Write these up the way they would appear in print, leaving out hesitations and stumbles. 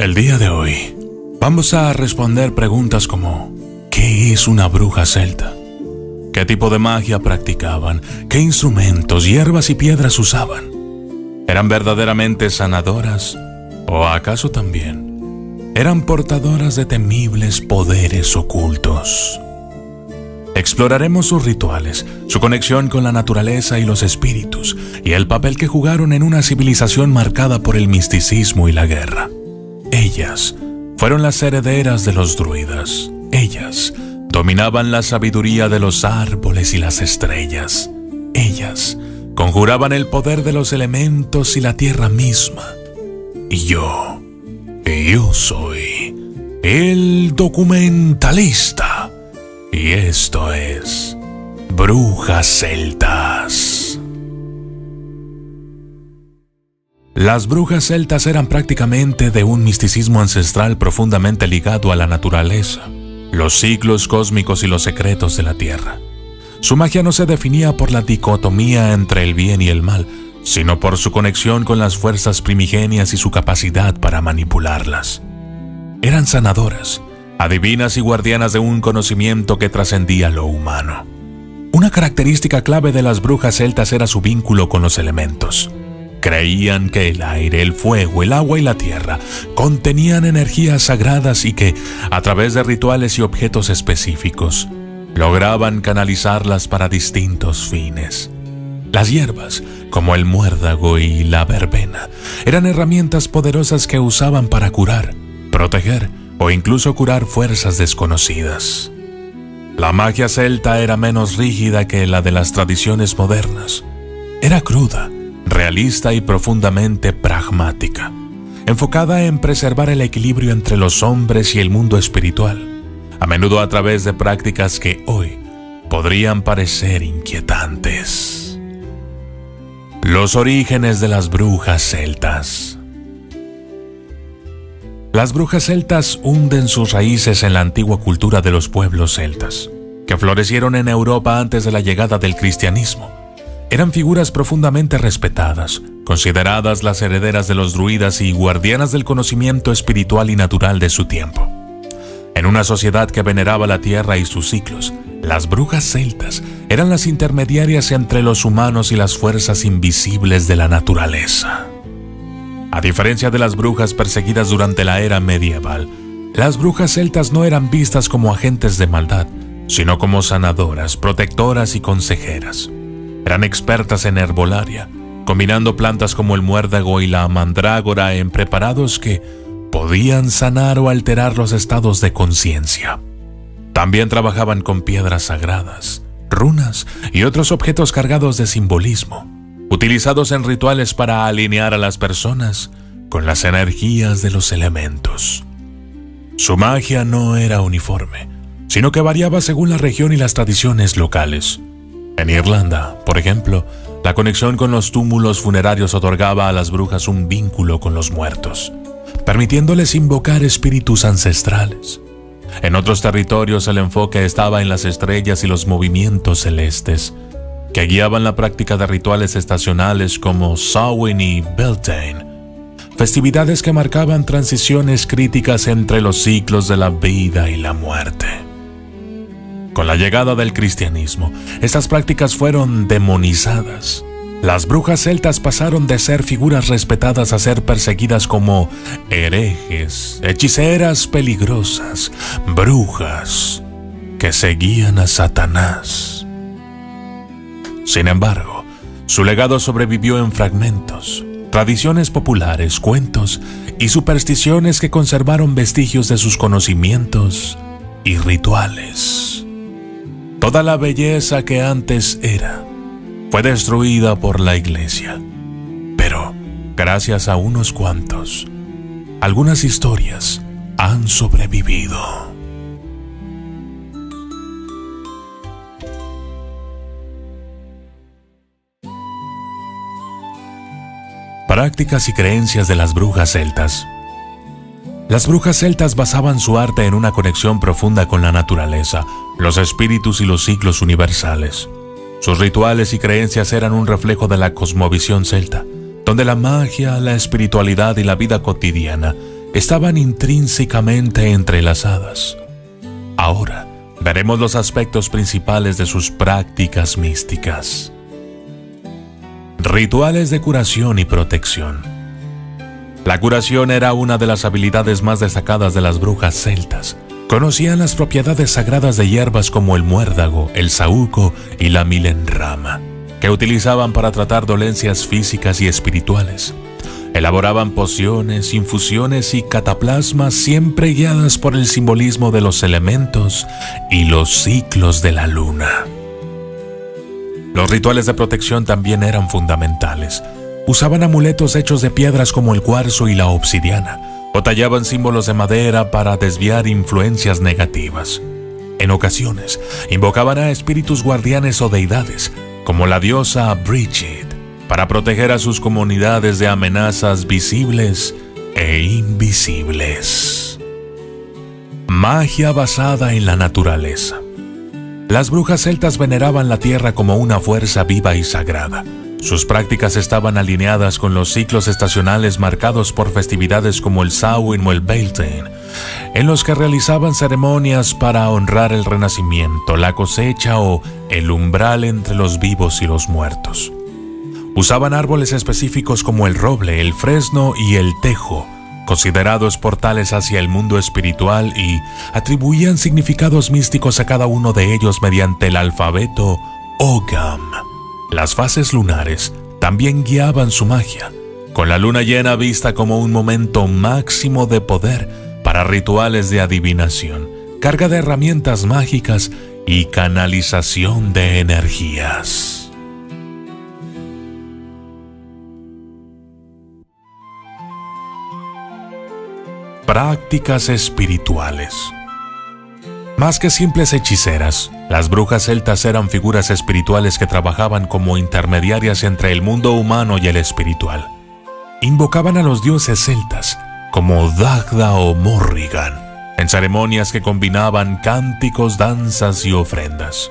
El día de hoy vamos a responder preguntas como: ¿qué es una bruja celta? ¿Qué tipo de magia practicaban? ¿Qué instrumentos, hierbas y piedras usaban? ¿Eran verdaderamente sanadoras? ¿O acaso también eran portadoras de temibles poderes ocultos? Exploraremos sus rituales, su conexión con la naturaleza y los espíritus, y el papel que jugaron en una civilización marcada por el misticismo y la guerra. Ellas fueron las herederas de los druidas. Ellas dominaban la sabiduría de los árboles y las estrellas. Ellas conjuraban el poder de los elementos y la tierra misma. Y yo soy el documentalista. Y esto es Brujas Celtas. Las brujas celtas eran prácticamente de un misticismo ancestral profundamente ligado a la naturaleza, los ciclos cósmicos y los secretos de la tierra. Su magia no se definía por la dicotomía entre el bien y el mal, sino por su conexión con las fuerzas primigenias y su capacidad para manipularlas. Eran sanadoras, adivinas y guardianas de un conocimiento que trascendía lo humano. Una característica clave de las brujas celtas era su vínculo con los elementos. Creían que el aire, el fuego, el agua y la tierra contenían energías sagradas y que, a través de rituales y objetos específicos, lograban canalizarlas para distintos fines. Las hierbas, como el muérdago y la verbena, eran herramientas poderosas que usaban para curar, proteger o incluso curar fuerzas desconocidas. La magia celta era menos rígida que la de las tradiciones modernas. Era cruda, realista y profundamente pragmática, enfocada en preservar el equilibrio entre los hombres y el mundo espiritual, a menudo a través de prácticas que hoy podrían parecer inquietantes. Los orígenes de las brujas celtas. Las brujas celtas hunden sus raíces en la antigua cultura de los pueblos celtas, que florecieron en Europa antes de la llegada del cristianismo. Eran figuras profundamente respetadas, consideradas las herederas de los druidas y guardianas del conocimiento espiritual y natural de su tiempo. En una sociedad que veneraba la tierra y sus ciclos, las brujas celtas eran las intermediarias entre los humanos y las fuerzas invisibles de la naturaleza. A diferencia de las brujas perseguidas durante la era medieval, las brujas celtas no eran vistas como agentes de maldad, sino como sanadoras, protectoras y consejeras. Eran expertas en herbolaria, combinando plantas como el muérdago y la mandrágora en preparados que podían sanar o alterar los estados de conciencia. También trabajaban con piedras sagradas, runas y otros objetos cargados de simbolismo, utilizados en rituales para alinear a las personas con las energías de los elementos. Su magia no era uniforme, sino que variaba según la región y las tradiciones locales. En Irlanda, por ejemplo, la conexión con los túmulos funerarios otorgaba a las brujas un vínculo con los muertos, permitiéndoles invocar espíritus ancestrales. En otros territorios el enfoque estaba en las estrellas y los movimientos celestes, que guiaban la práctica de rituales estacionales como Samhain y Beltane, festividades que marcaban transiciones críticas entre los ciclos de la vida y la muerte. Con la llegada del cristianismo, estas prácticas fueron demonizadas. Las brujas celtas pasaron de ser figuras respetadas a ser perseguidas como herejes, hechiceras peligrosas, brujas que seguían a Satanás. Sin embargo, su legado sobrevivió en fragmentos, tradiciones populares, cuentos y supersticiones que conservaron vestigios de sus conocimientos y rituales. Toda la belleza que antes era fue destruida por la iglesia, pero gracias a unos cuantos, algunas historias han sobrevivido. Prácticas y creencias de las brujas celtas. Las brujas celtas basaban su arte en una conexión profunda con la naturaleza, los espíritus y los ciclos universales. Sus rituales y creencias eran un reflejo de la cosmovisión celta, donde la magia, la espiritualidad y la vida cotidiana estaban intrínsecamente entrelazadas. Ahora veremos los aspectos principales de sus prácticas místicas. Rituales de curación y protección. La curación era una de las habilidades más destacadas de las brujas celtas. Conocían las propiedades sagradas de hierbas como el muérdago, el saúco y la milenrama, que utilizaban para tratar dolencias físicas y espirituales. Elaboraban pociones, infusiones y cataplasmas siempre guiadas por el simbolismo de los elementos y los ciclos de la luna. Los rituales de protección también eran fundamentales. Usaban amuletos hechos de piedras como el cuarzo y la obsidiana, o tallaban símbolos de madera para desviar influencias negativas. En ocasiones, invocaban a espíritus guardianes o deidades, como la diosa Brigid, para proteger a sus comunidades de amenazas visibles e invisibles. Magia basada en la naturaleza. Las brujas celtas veneraban la tierra como una fuerza viva y sagrada. Sus prácticas estaban alineadas con los ciclos estacionales marcados por festividades como el Samhain o el Beltane, en los que realizaban ceremonias para honrar el renacimiento, la cosecha o el umbral entre los vivos y los muertos. Usaban árboles específicos como el roble, el fresno y el tejo, considerados portales hacia el mundo espiritual, y atribuían significados místicos a cada uno de ellos mediante el alfabeto Ogham. Las fases lunares también guiaban su magia, con la luna llena vista como un momento máximo de poder para rituales de adivinación, carga de herramientas mágicas y canalización de energías. Prácticas espirituales. Más que simples hechiceras, las brujas celtas eran figuras espirituales que trabajaban como intermediarias entre el mundo humano y el espiritual. Invocaban a los dioses celtas, como Dagda o Morrigan, en ceremonias que combinaban cánticos, danzas y ofrendas.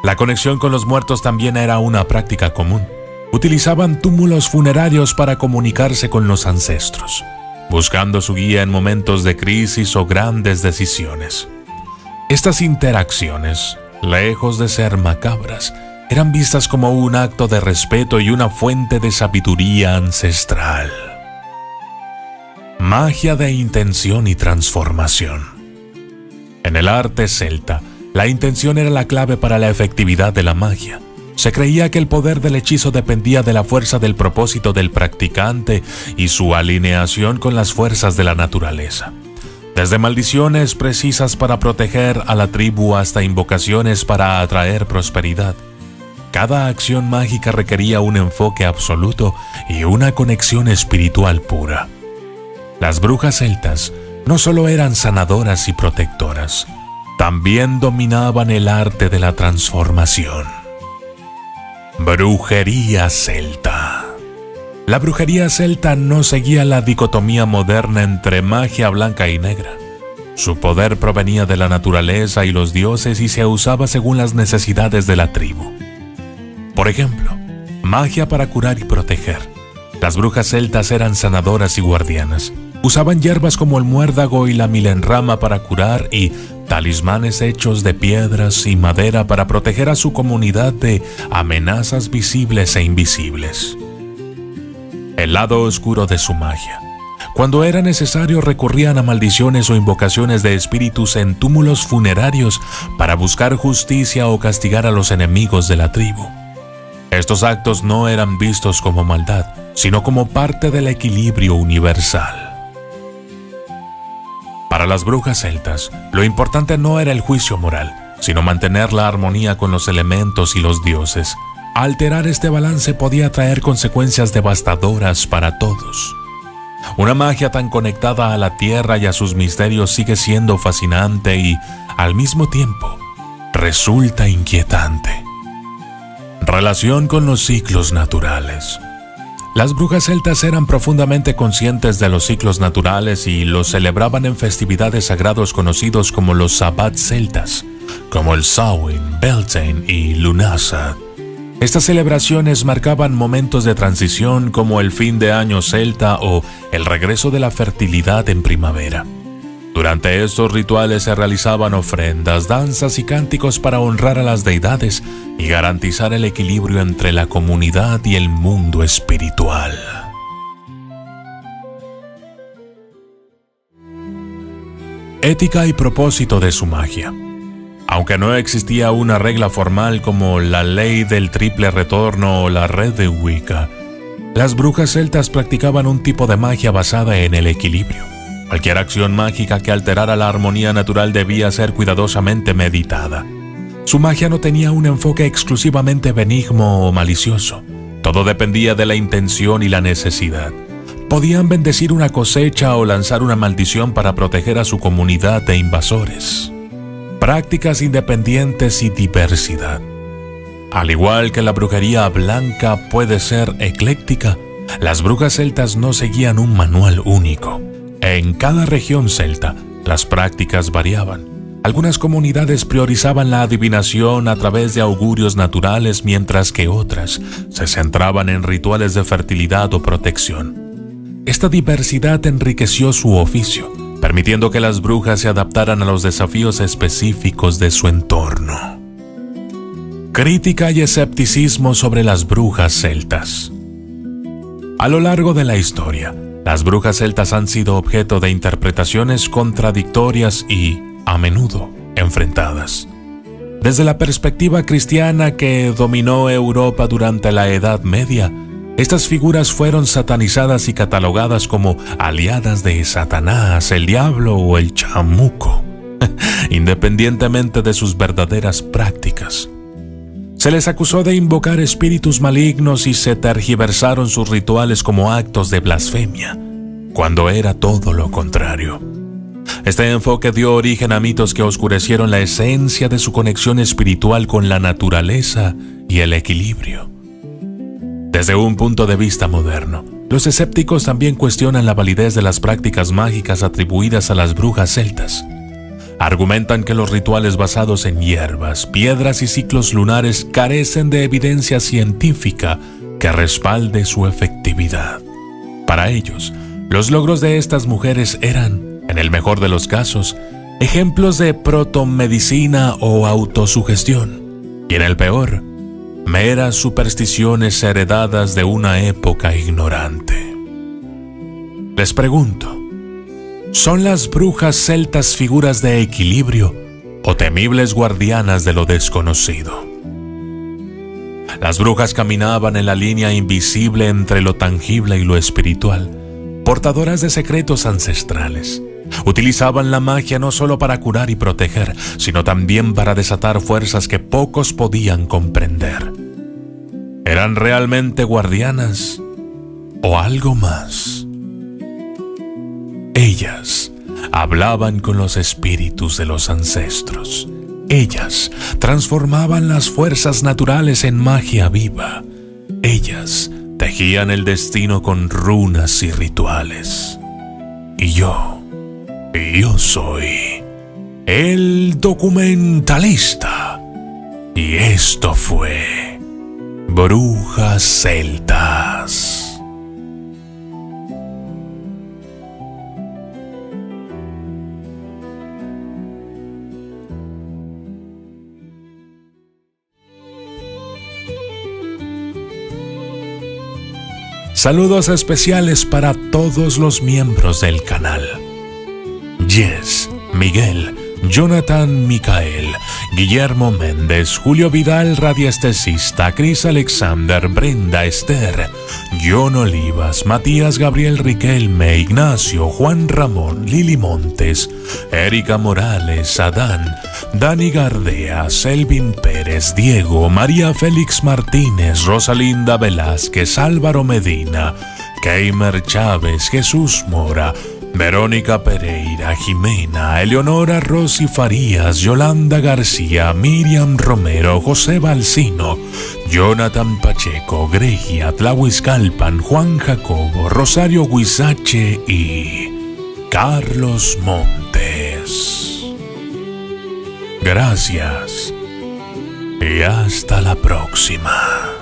La conexión con los muertos también era una práctica común. Utilizaban túmulos funerarios para comunicarse con los ancestros, buscando su guía en momentos de crisis o grandes decisiones. Estas interacciones, lejos de ser macabras, eran vistas como un acto de respeto y una fuente de sabiduría ancestral. Magia de intención y transformación. En el arte celta, la intención era la clave para la efectividad de la magia. Se creía que el poder del hechizo dependía de la fuerza del propósito del practicante y su alineación con las fuerzas de la naturaleza. Desde maldiciones precisas para proteger a la tribu hasta invocaciones para atraer prosperidad. Cada acción mágica requería un enfoque absoluto y una conexión espiritual pura. Las brujas celtas no solo eran sanadoras y protectoras, también dominaban el arte de la transformación. Brujería celta. La brujería celta no seguía la dicotomía moderna entre magia blanca y negra. Su poder provenía de la naturaleza y los dioses y se usaba según las necesidades de la tribu. Por ejemplo, magia para curar y proteger. Las brujas celtas eran sanadoras y guardianas. Usaban hierbas como el muérdago y la milenrama para curar y talismanes hechos de piedras y madera para proteger a su comunidad de amenazas visibles e invisibles. El lado oscuro de su magia. Cuando era necesario, recurrían a maldiciones o invocaciones de espíritus en túmulos funerarios para buscar justicia o castigar a los enemigos de la tribu. Estos actos no eran vistos como maldad, sino como parte del equilibrio universal. Para las brujas celtas, lo importante no era el juicio moral, sino mantener la armonía con los elementos y los dioses. Alterar este balance podía traer consecuencias devastadoras para todos. Una magia tan conectada a la tierra y a sus misterios sigue siendo fascinante y, al mismo tiempo, resulta inquietante. Relación con los ciclos naturales. Las brujas celtas eran profundamente conscientes de los ciclos naturales y los celebraban en festividades sagrados conocidos como los sabbats celtas, como el Samhain, Beltane y Lughnasadh. Estas celebraciones marcaban momentos de transición como el fin de año celta o el regreso de la fertilidad en primavera. Durante estos rituales se realizaban ofrendas, danzas y cánticos para honrar a las deidades y garantizar el equilibrio entre la comunidad y el mundo espiritual. Ética y propósito de su magia. Aunque no existía una regla formal como la ley del triple retorno o la red de Wicca, las brujas celtas practicaban un tipo de magia basada en el equilibrio. Cualquier acción mágica que alterara la armonía natural debía ser cuidadosamente meditada. Su magia no tenía un enfoque exclusivamente benigno o malicioso. Todo dependía de la intención y la necesidad. Podían bendecir una cosecha o lanzar una maldición para proteger a su comunidad de invasores. Prácticas independientes y diversidad. Al igual que la brujería blanca puede ser ecléctica, las brujas celtas no seguían un manual único. En cada región celta, las prácticas variaban. Algunas comunidades priorizaban la adivinación a través de augurios naturales, mientras que otras se centraban en rituales de fertilidad o protección. Esta diversidad enriqueció su oficio, permitiendo que las brujas se adaptaran a los desafíos específicos de su entorno. Crítica y escepticismo sobre las brujas celtas. A lo largo de la historia, las brujas celtas han sido objeto de interpretaciones contradictorias y, a menudo, enfrentadas. Desde la perspectiva cristiana que dominó Europa durante la Edad Media, estas figuras fueron satanizadas y catalogadas como aliadas de Satanás, el diablo o el chamuco, independientemente de sus verdaderas prácticas. Se les acusó de invocar espíritus malignos y se tergiversaron sus rituales como actos de blasfemia, cuando era todo lo contrario. Este enfoque dio origen a mitos que oscurecieron la esencia de su conexión espiritual con la naturaleza y el equilibrio. Desde un punto de vista moderno, los escépticos también cuestionan la validez de las prácticas mágicas atribuidas a las brujas celtas. Argumentan que los rituales basados en hierbas, piedras y ciclos lunares carecen de evidencia científica que respalde su efectividad. Para ellos, los logros de estas mujeres eran, en el mejor de los casos, ejemplos de protomedicina o autosugestión, y en el peor, meras supersticiones heredadas de una época ignorante. Les pregunto, ¿son las brujas celtas figuras de equilibrio o temibles guardianas de lo desconocido? Las brujas caminaban en la línea invisible entre lo tangible y lo espiritual, portadoras de secretos ancestrales. Utilizaban la magia no solo para curar y proteger, sino también para desatar fuerzas que pocos podían comprender. ¿Eran realmente guardianas o algo más? Ellas hablaban con los espíritus de los ancestros. Ellas transformaban las fuerzas naturales en magia viva. Ellas tejían el destino con runas y rituales. Y yo soy el documentalista. Y esto fue Brujas Celtas. Saludos especiales para todos los miembros del canal. Jess, Miguel, Jonathan Micael, Guillermo Méndez, Julio Vidal, radiestesista, Cris Alexander, Brenda Esther, John Olivas, Matías Gabriel Riquelme, Ignacio, Juan Ramón, Lili Montes, Erika Morales, Adán, Dani Gardea, Selvin Pérez, Diego, María Félix Martínez, Rosalinda Velázquez, Álvaro Medina, Keimer Chávez, Jesús Mora, Verónica Pereira, Jimena, Eleonora Rosy Farías, Yolanda García, Miriam Romero, José Balsino, Jonathan Pacheco, Gregia, Tlahuizcalpan, Juan Jacobo, Rosario Huizache y Carlos Montes. Gracias y hasta la próxima.